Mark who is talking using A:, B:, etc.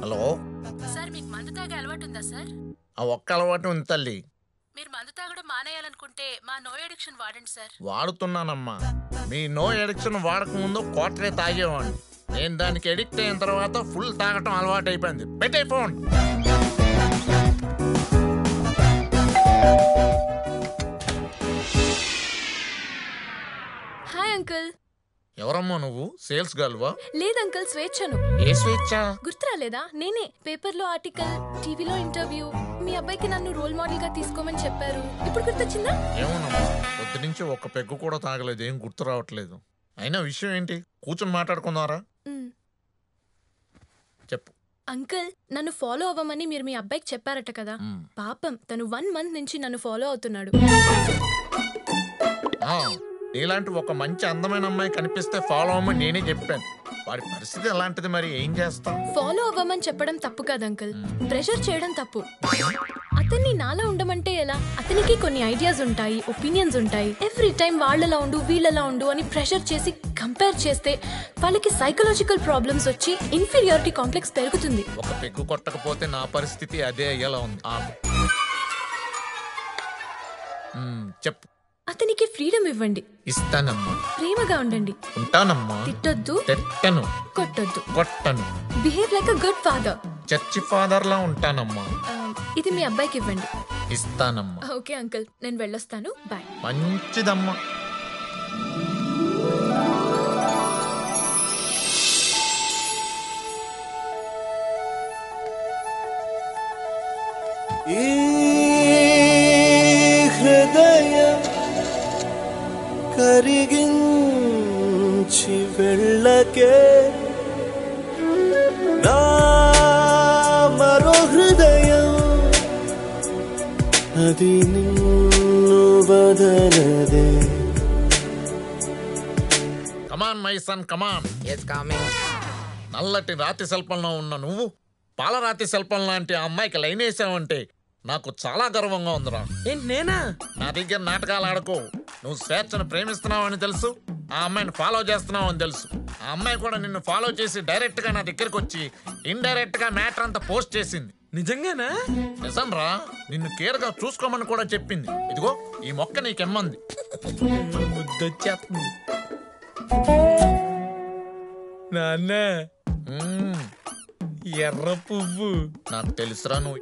A: Hello
B: sir మీకు మందు తాగే అలవాటు ఉందా సార్?
A: ఆ ఒక్క అలవాటు ఉంది తల్లి.
B: మీరు మందు తాగడం మానేయాలనుకుంటే మా నో అడిక్షన్ వాడండి సార్.
A: వాడుతున్నానమ్మా. మీ నో ఎడిక్షన్ వాడక ముందు క్వార్టరే తాగేవాడిని. నేను దానికి ఎడిక్ట్ అయిన తర్వాత ఫుల్ తాగటం అలవాటు అయిపోయింది. పెట్టే ఫోన్.
B: Hi uncle.
A: ఎవరమ్మా నువ్వు? సేల్స్ గర్ల్వా?
B: లేదు అంకుల్, స్వేచ్ఛను.
A: ఏ స్వేచ్ఛ?
B: గుర్తురాలేదా? నేనే. పేపర్లో ఆర్టికల్, టీవీలో ఇంటర్వ్యూ. మీ అబ్బాయికి నన్ను రోల్ మోడల్ గా తీసుకోమని చెప్పారు. ఇప్పుడు గుర్తొచ్చిందా?
A: ఏమోనమ్మా, పొద్దు నుంచి ఒక్క పెగ్గు కూడా తాగలేదు. ఏం గుర్తు రావట్లేదు. అయినా విషయం ఏంటి? కూర్చొని మాట్లాడుకుందారా? చెప్పు.
B: అంకుల్, నన్ను ఫాలో అవ్వమని మీరు మీ అబ్బాయికి చెప్పారట కదా. పాపం తను 1 month నుంచి నన్ను ఫాలో అవుతున్నాడు.
A: నీలాంటి ఒక మంచి అందమైన అమ్మాయి కనిపిస్తే ఫాలో అవ్వమని నేనే చెప్పాను. వాడి పరిస్థితి ఎలాంటిది, మరి ఏం చేస్తాం?
B: ఫాలో అవ్వమని చెప్పడం తప్పు కాదు అంకుల్, ప్రెషర్ చేయడం తప్పు. అతన్ని నాలా ఉండమంటే ఎలా? అతనికి కొన్ని ఐడియాస్ ఉంటాయి, ఒపీనియన్స్ ఉంటాయి. ఎవ్రీ టైం వాళ్ళలా ఉండు వీళ్ళలా ఉండు అని ప్రెషర్ చేసి కంపేర్ చేస్తే వాళ్ళకి సైకలాజికల్ ప్రాబ్లమ్స్ వచ్చి ఇన్ఫీరియారిటీ కాంప్లెక్స్ పెరుగుతుంది.
A: ఒక పెగ్గు కొట్టకపోతే నా పరిస్థితి అదే అయ్యేలా ఉంది. చెప్పు.
B: అతనికి ఫ్రీడమ్ ఇవ్వండి.
A: ఇస్తానమ్మా.
B: ప్రేమగా ఉండండి.
A: ఉంటానమ్మా.
B: తిట్టొద్దు,
A: తిట్టను,
B: కొట్టొద్దు,
A: కొట్టను.
B: Behave like a good father.
A: Church father లా ఉంటానమ్మా.
B: ఇది మీ అబ్బాయికి ఇవ్వండి.
A: ఇస్తానమ్మా.
B: ఓకే అంకుల్, నేను వెళ్ళొస్తాను. బాయ్.
A: మంచిదమ్మా.
C: హృదయం కరిగించి వెళ్ళకే నా మరో హృదయం అది నిన్ను బదలదే.
A: కమాన్ మై సన్, కమాన్. నల్లటి రాతి శిల్పంలో ఉన్న నువ్వు పాలరాతి శిల్పం లాంటి ఆ అమ్మాయికి లైన్ వేసావంటే నాకు చాలా గర్వంగా ఉందిరా.
D: ఏంటి నేనా?
A: నా దగ్గర నాటకాలు ఆడకు. నువ్వు స్వేచ్ఛను ప్రేమిస్తున్నావని తెలుసు, ఆ అమ్మాయిని ఫాలో చేస్తున్నావు అని తెలుసు. ఆ అమ్మాయి కూడా నిన్ను ఫాలో చేసి డైరెక్ట్ గా నా దగ్గరకు వచ్చి ఇండైరెక్ట్ గా మ్యాటర్ అంతా పోస్ట్ చేసింది.
D: నిజంగానా?
A: నిజం రా. నిన్ను కేర్ గా చూసుకోమని కూడా చెప్పింది. ఇదిగో ఈ మొక్క నీకెమ్మంది.
D: ముద్దొచ్చేస్తుంది. నాన్న, ఎర్ర పువ్వు.
A: నాకు తెలుసురా, నువ్వు